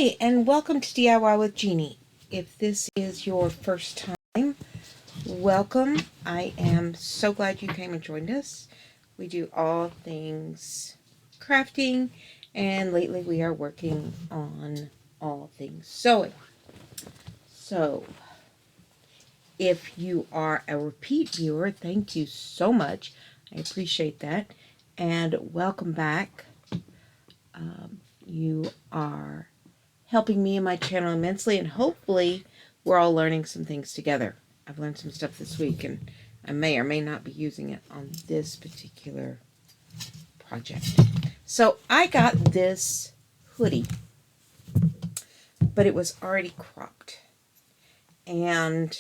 Hi, and welcome to DIY with Jeannie. If this is your first time, welcome. I am so glad you came and joined us. We do all things crafting, and lately we are working on all things sewing. So, if you are a repeat viewer, thank you so much. I appreciate that. And welcome back. You are helping me and my channel immensely, and hopefully we're all learning some things together. I've learned some stuff this week, and I may or may not be using it on this particular project. So I got this hoodie, but it was already cropped, and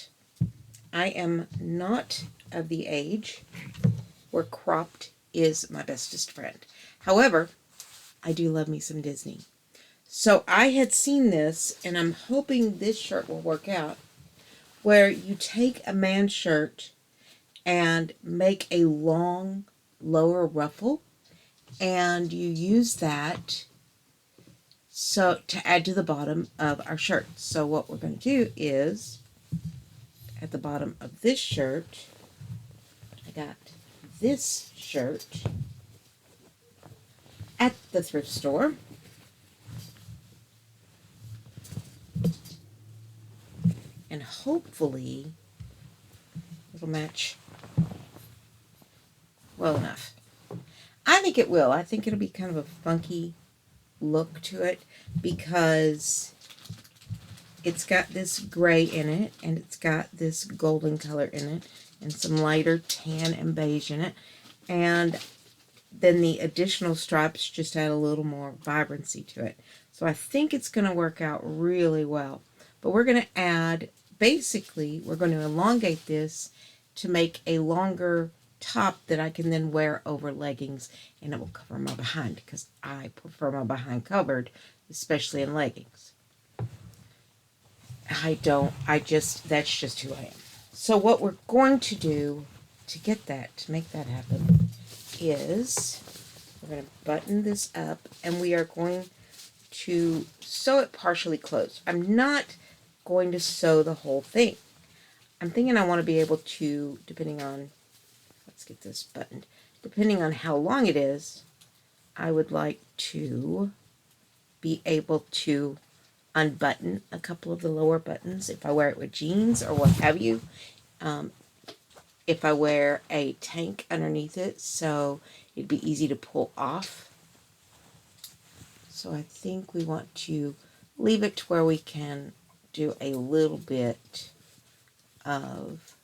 I am not of the age where cropped is my bestest friend. However, I do love me some Disney. So I had seen this, and I'm hoping this shirt will work out, where you take a man's shirt and make a long lower ruffle, and you use that so to add to the bottom of our shirt. So what we're going to do is, at the bottom of this shirt, I got this shirt at the thrift store. And hopefully it'll match well enough. I think it will. I think it'll be kind of a funky look to it because it's got this gray in it, and it's got this golden color in it, and some lighter tan and beige in it. And then the additional stripes just add a little more vibrancy to it. So I think it's going to work out really well. But we're going to add, basically, we're going to elongate this to make a longer top that I can then wear over leggings, and it will cover my behind because I prefer my behind covered, especially in leggings. That's just who I am. So what we're going to do to get that, to make that happen, is we're going to button this up, and we are going to sew it partially closed. I'm not going to sew the whole thing. I'm thinking I want to be able to, depending on, let's get this buttoned, depending on how long it is, I would like to be able to unbutton a couple of the lower buttons if I wear it with jeans or what have you. If I wear a tank underneath it, so it'd be easy to pull off. So I think we want to leave it to where we can do a little bit of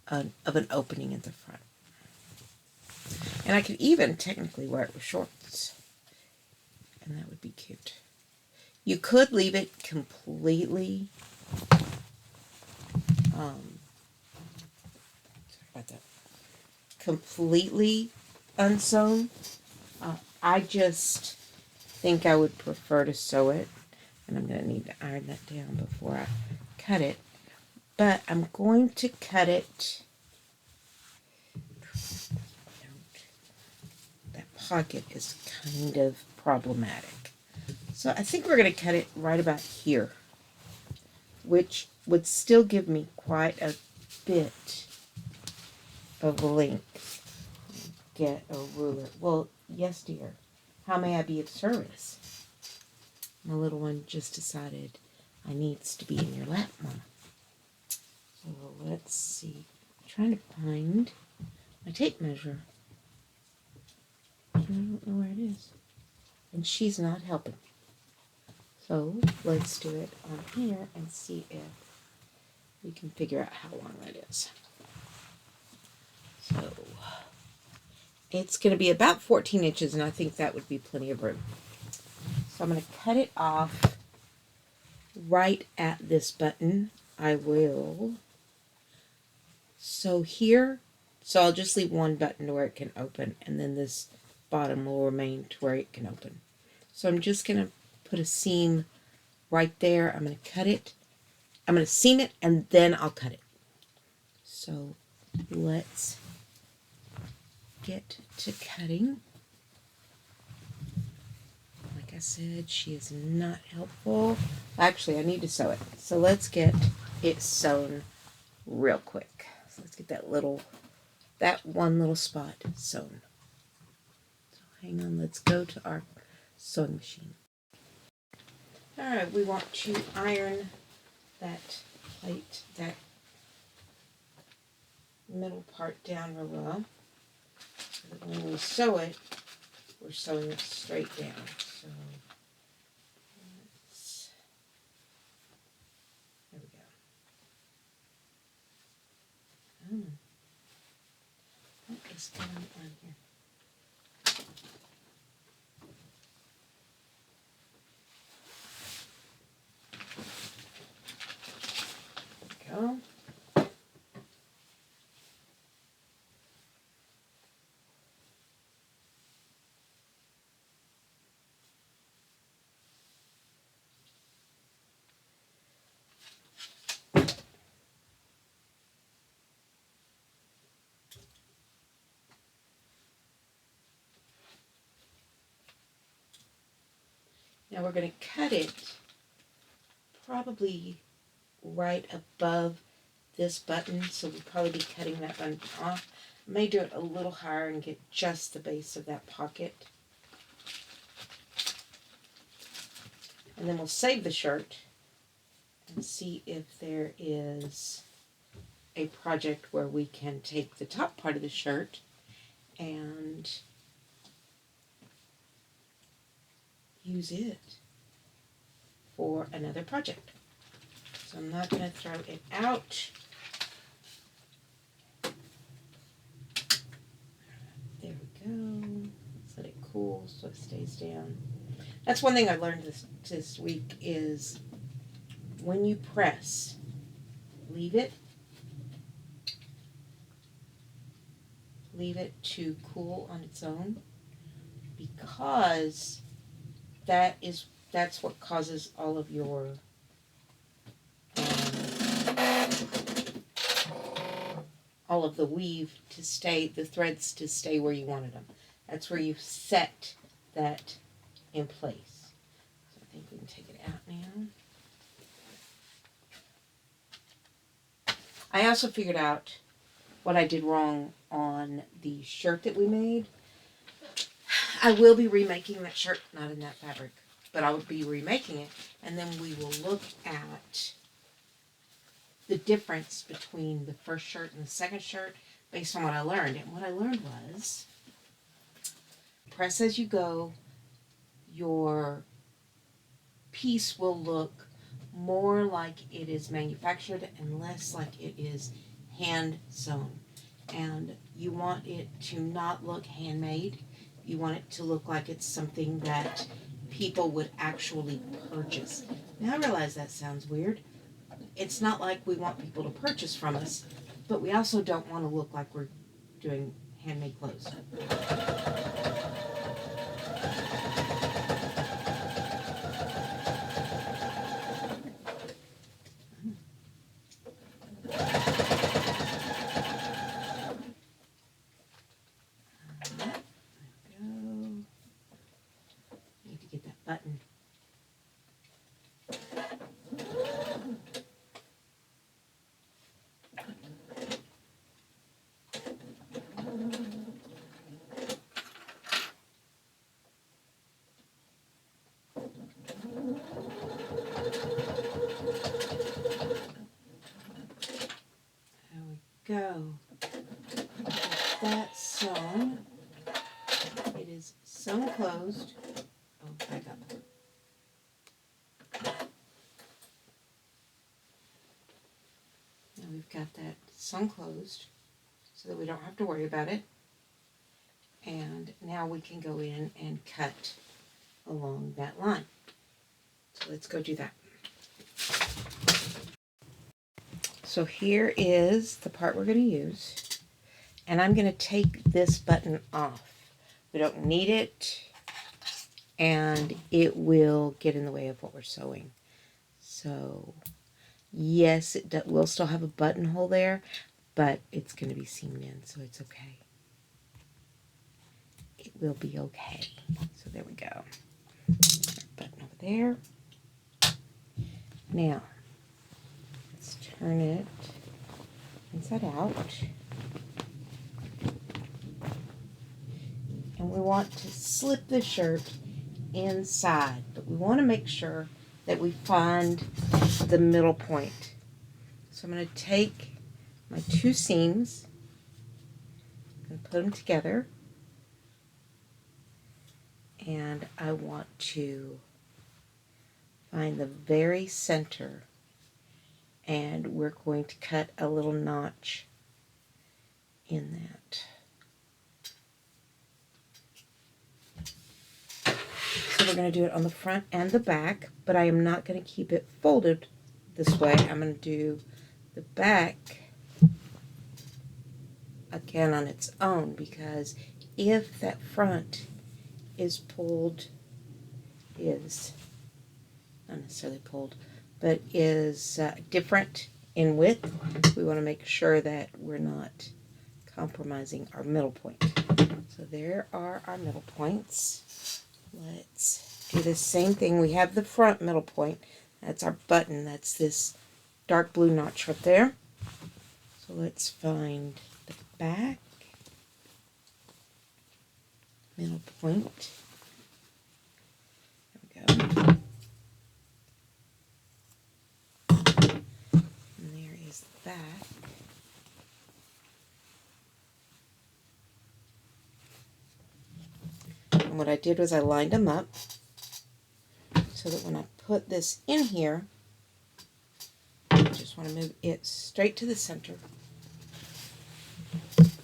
an opening at the front. And I could even technically wear it with shorts, and that would be cute. You could leave it completely completely unsewn. I just think I would prefer to sew it, and I'm going to need to iron that down before I cut it. But I'm going to cut it. That pocket is kind of problematic. So I think we're going to cut it right about here, which would still give me quite a bit of length. Get a ruler. Well, yes, dear. How may I be of service? My little one just decided I needs to be in your lap, Mama. So let's see. I'm trying to find my tape measure. I don't know where it is. And she's not helping. So let's do it on here and see if we can figure out how long that is. So it's going to be about 14 inches, and I think that would be plenty of room. So I'm going to cut it off right at this button. I will sew here. So I'll just leave one button to where it can open, and then this bottom will remain to where it can open. So I'm just going to put a seam right there. I'm going to cut it. I'm going to seam it, and then I'll cut it. So let's get to cutting. I said, she is not helpful. Actually, I need to sew it. So let's get it sewn real quick. So let's get that one little spot sewn. So hang on, let's go to our sewing machine. Alright, we want to iron that plate, that middle part down real well. So that when we sew it, we're sewing it straight down. So there we go. What is going on here? There we go. Now we're going to cut it probably right above this button, so we'll probably be cutting that button off. I may do it a little higher and get just the base of that pocket. And then we'll save the shirt and see if there is a project where we can take the top part of the shirt and use it for another project. So I'm not going to throw it out. There we go. Let's let it cool so it stays down. That's one thing I learned this week is when you press, leave it to cool on its own, because that's what causes all of your all of the weave to stay, the threads to stay where you wanted them. That's where you set that in place. So I think we can take it out now. I also figured out what I did wrong on the shirt that we made. I will be remaking that shirt, not in that fabric, but I will be remaking it, and then we will look at the difference between the first shirt and the second shirt based on what I learned. And what I learned was, press as you go, your piece will look more like it is manufactured and less like it is hand sewn. And you want it to not look handmade. You want it to look like it's something that people would actually purchase. Now I realize that sounds weird. It's not like we want people to purchase from us, but we also don't want to look like we're doing handmade clothes. Button. There we go. That's sewn. It is sewn closed. Oh, back up. Now we've got that sewn closed so that we don't have to worry about it. And now we can go in and cut along that line. So let's go do that. So here is the part we're going to use. And I'm going to take this button off. We don't need it, and it will get in the way of what we're sewing. So yes, will still have a buttonhole there, but it's going to be seamed in, so it's okay. It will be okay. So there we go. there. Now, let's turn it inside out. And we want to slip the shirt inside, but we want to make sure that we find the middle point. So I'm going to take my 2 seams and put them together, and I want to find the very center, and we're going to cut a little notch in that. So we're going to do it on the front and the back, but I am not going to keep it folded this way. I'm going to do the back again on its own, because if that front is pulled, is not necessarily pulled, but is different in width, we want to make sure that we're not compromising our middle point. So there are our middle points. Let's do the same thing. We have the front middle point. That's our button. That's this dark blue notch right there. So let's find the back middle point. There we go. And there is the back. And what I did was I lined them up so that when I put this in here, I just want to move it straight to the center. Let's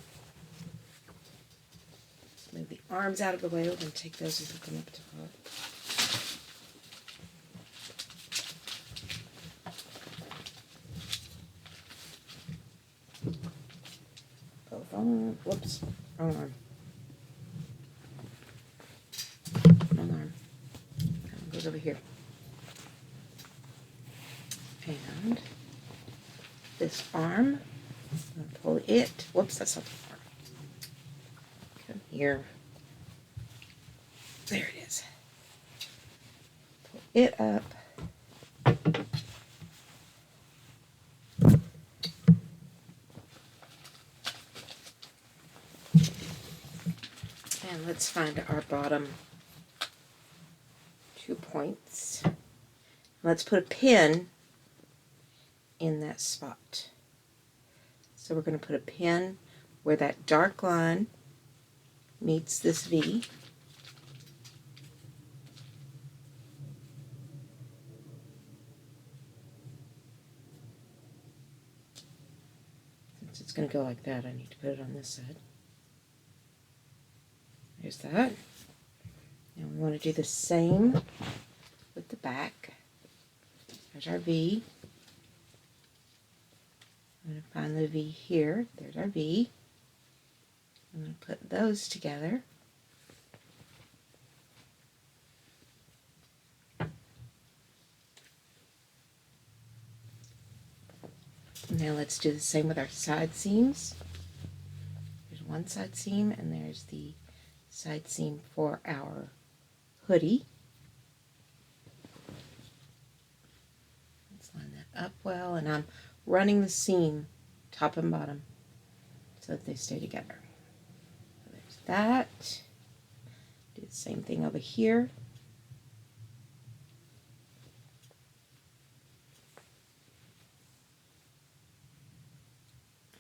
move the arms out of the way. We're going to take those and put them up top. Both arms. Whoops, wrong arm. Wrong arm. That one goes over here. And this arm, I'm going to pull it. Whoops, that's not the arm. Come here. There it is. Pull it up. And let's find our bottom 2 points. Let's put a pin in that spot. So we're going to put a pin where that dark line meets this V. Since it's going to go like that, I need to put it on this side. There's that. Now we want to do the same with the back. There's our V. I'm going to find the V here. There's our V. I'm going to put those together. Now let's do the same with our side seams. There's one side seam, and there's the side seam for our hoodie. Let's line that up well, and I'm running the seam top and bottom so that they stay together. So there's that. Do the same thing over here.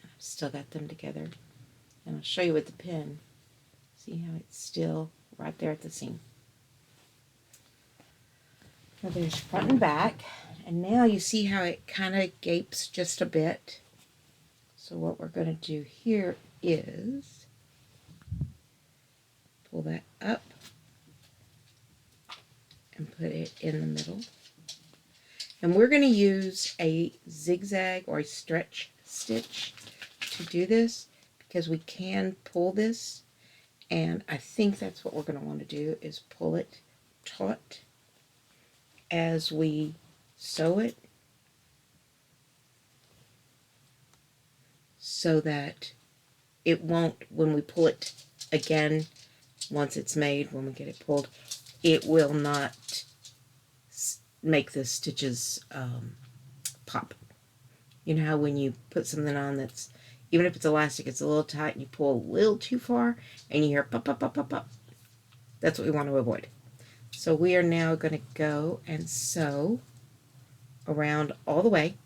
I've still got them together, and I'll show you with the pin. See how it's still right there at the seam. Now there's front and back, and now you see how it kind of gapes just a bit. So what we're going to do here is pull that up and put it in the middle. And we're going to use a zigzag or a stretch stitch to do this, because we can pull this. And I think that's what we're going to want to do, is pull it taut as we sew it, so that it won't, when we pull it again, once it's made, when we get it pulled, it will not make the stitches pop. You know how when you put something on that's, even if it's elastic, it's a little tight and you pull a little too far and you hear pop, pop, pop, pop, pop. That's what we want to avoid. So we are now going to go and sew around all the way.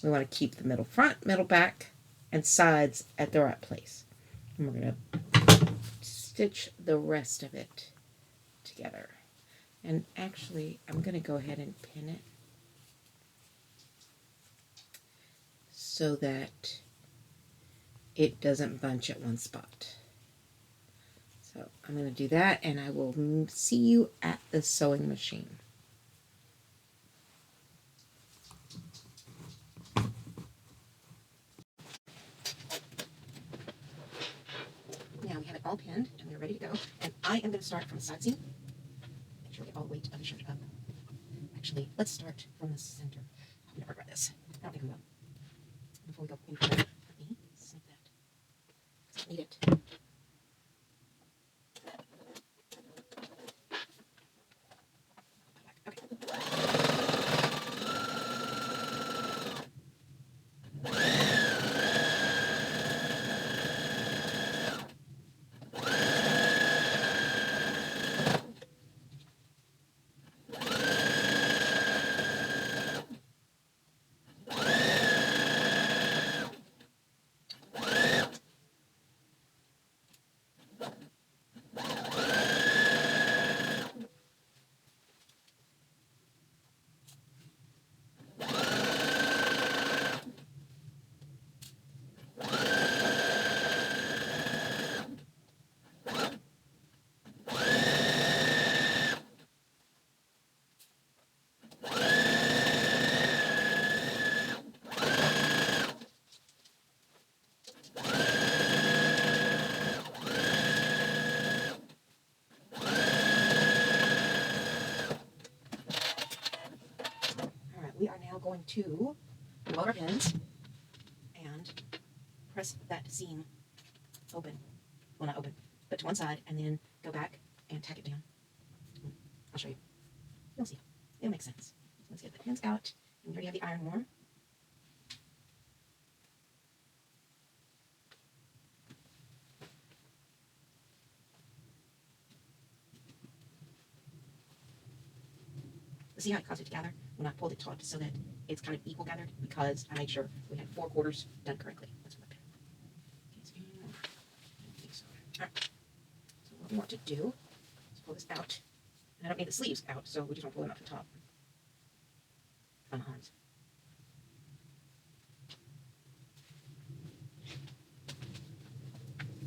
We want to keep the middle front, middle back, and sides at the right place. And we're going to stitch the rest of it together. And actually, I'm going to go ahead and pin it so that it doesn't bunch at one spot. So I'm going to do that, and I will see you at the sewing machine. Now we have it all pinned, and we're ready to go. And I am going to start from the side seam. Make sure we get all the weight of the shirt up. Actually, let's start from the center. I'm going to work about this. I don't think we will. Before we go any further, let me snip that, because I need it. We are now going to load our pins and press that seam open. Well, not open, but to one side, and then go back and tack it down. I'll show you. You'll see. It'll make sense. Let's get the pins out. And we already have the iron warm. See how it caused it to gather when I pulled it taut so that it's kind of equal gathered, because I made sure we had 4 quarters done correctly. That's what I did. Alright. So what we want to do is pull this out. And I don't need the sleeves out, so we just want to pull them out the top. On the arms.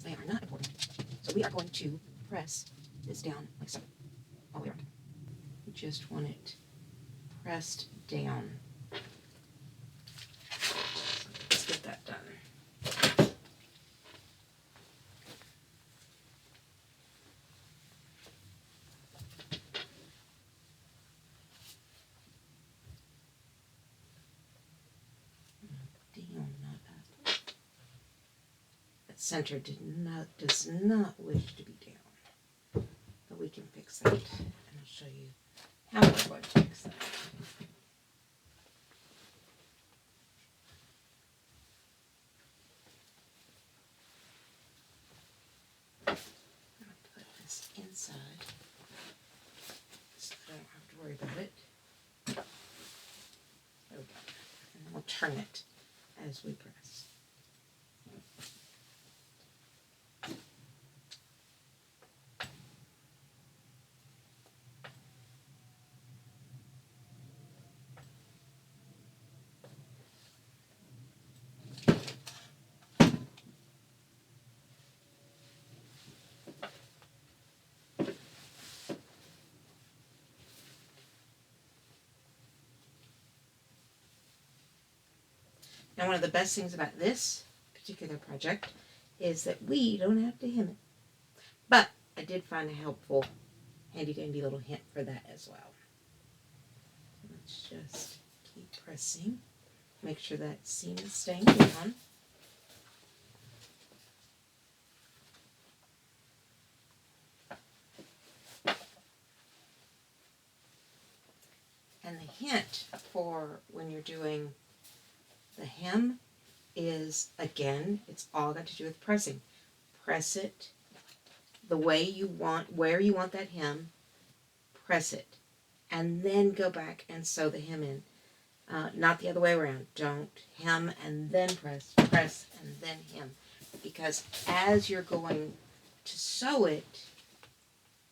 They are not important. So we are going to press this down like so. All the way around. We just want it pressed down. Let's get that done. Down, not up. That center does not wish to be down. But we can fix that. And I'll show you how we're going to fix that. Inside, so I don't have to worry about it. There we go. And then we'll turn it as we press. Now, one of the best things about this particular project is that we don't have to hem it. But I did find a helpful, handy-dandy little hint for that as well. Let's just keep pressing. Make sure that seam is staying down. And the hint for when you're doing the hem is, again, it's all got to do with pressing. Press it the way you want, where you want that hem, press it, and then go back and sew the hem in. Not the other way around. Don't hem and then press, press and then hem. Because as you're going to sew it,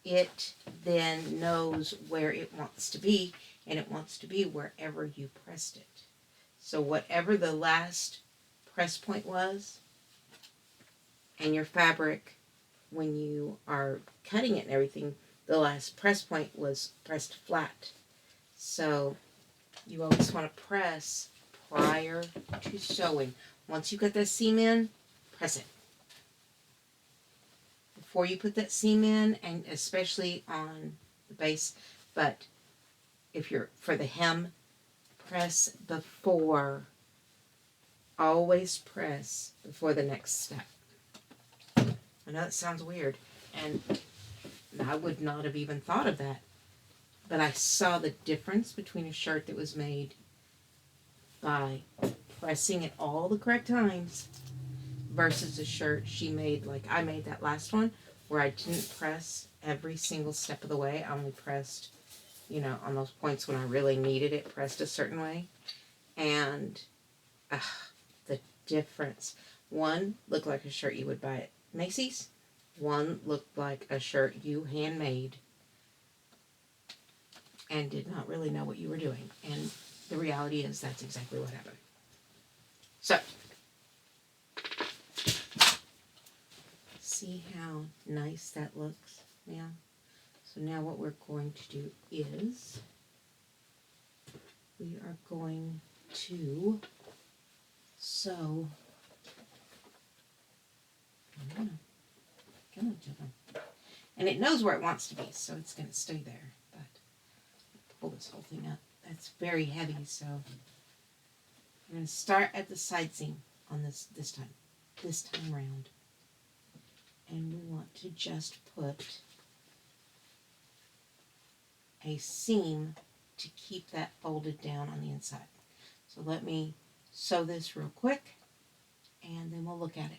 it then knows where it wants to be, and it wants to be wherever you pressed it. So whatever the last press point was, and your fabric, when you are cutting it and everything, the last press point was pressed flat. So you always want to press prior to sewing. Once you get that seam in, press it. Before you put that seam in, and especially on the base, but if you're for the hem, press before. Always press before the next step. I know it sounds weird, and I would not have even thought of that, but I saw the difference between a shirt that was made by pressing at all the correct times versus a shirt she made, like I made that last one, where I didn't press every single step of the way. I only pressed, you know, on those points when I really needed it, pressed a certain way. And the difference. One looked like a shirt you would buy at Macy's. One looked like a shirt you handmade and did not really know what you were doing. And the reality is that's exactly what happened. So, see how nice that looks now? So now what we're going to do is we are going to sew. Come on, children. And it knows where it wants to be, so it's going to stay there. But pull this whole thing up. That's very heavy, so we're going to start at the side seam on this time round. And we want to just put a seam to keep that folded down on the inside. So let me sew this real quick, and then we'll look at it.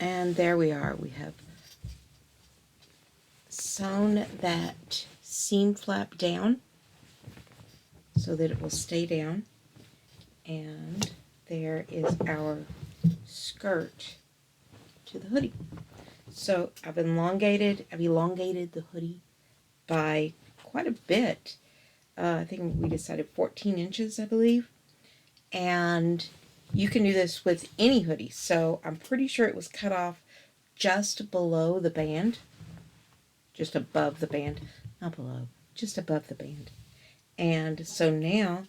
And there we are. We have sewn that seam flap down so that it will stay down. And there is our skirt to the hoodie. So I've elongated the hoodie by quite a bit. I think we decided 14 inches, I believe. And you can do this with any hoodie. So I'm pretty sure it was cut off just below the band. Just above the band. Not below. Just above the band. And so now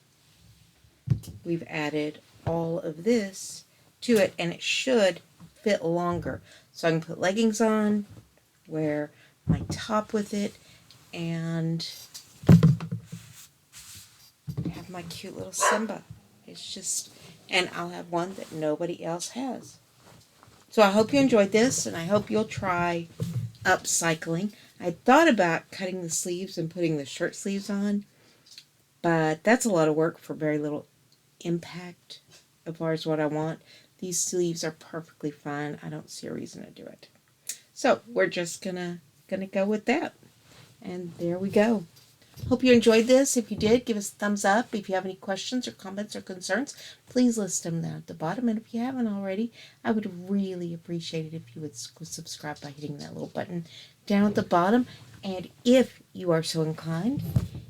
we've added all of this to it, and it should fit longer. So I can put leggings on, wear my top with it, and have my cute little Simba. It's just, and I'll have one that nobody else has. So I hope you enjoyed this, and I hope you'll try upcycling. I thought about cutting the sleeves and putting the shirt sleeves on, but that's a lot of work for very little impact as far as what I want. These sleeves are perfectly fine. I don't see a reason to do it. So we're just gonna go with that. And there we go. Hope you enjoyed this. If you did, give us a thumbs up. If you have any questions or comments or concerns, please list them down at the bottom. And if you haven't already, I would really appreciate it if you would subscribe by hitting that little button down at the bottom. And if you are so inclined,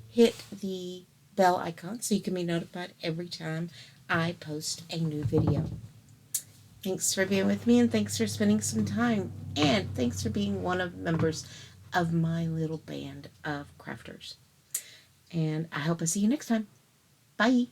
hit the bell icon so you can be notified every time I post a new video. Thanks for being with me, and thanks for spending some time. And thanks for being one of the members of my little band of crafters. And I hope I see you next time. Bye.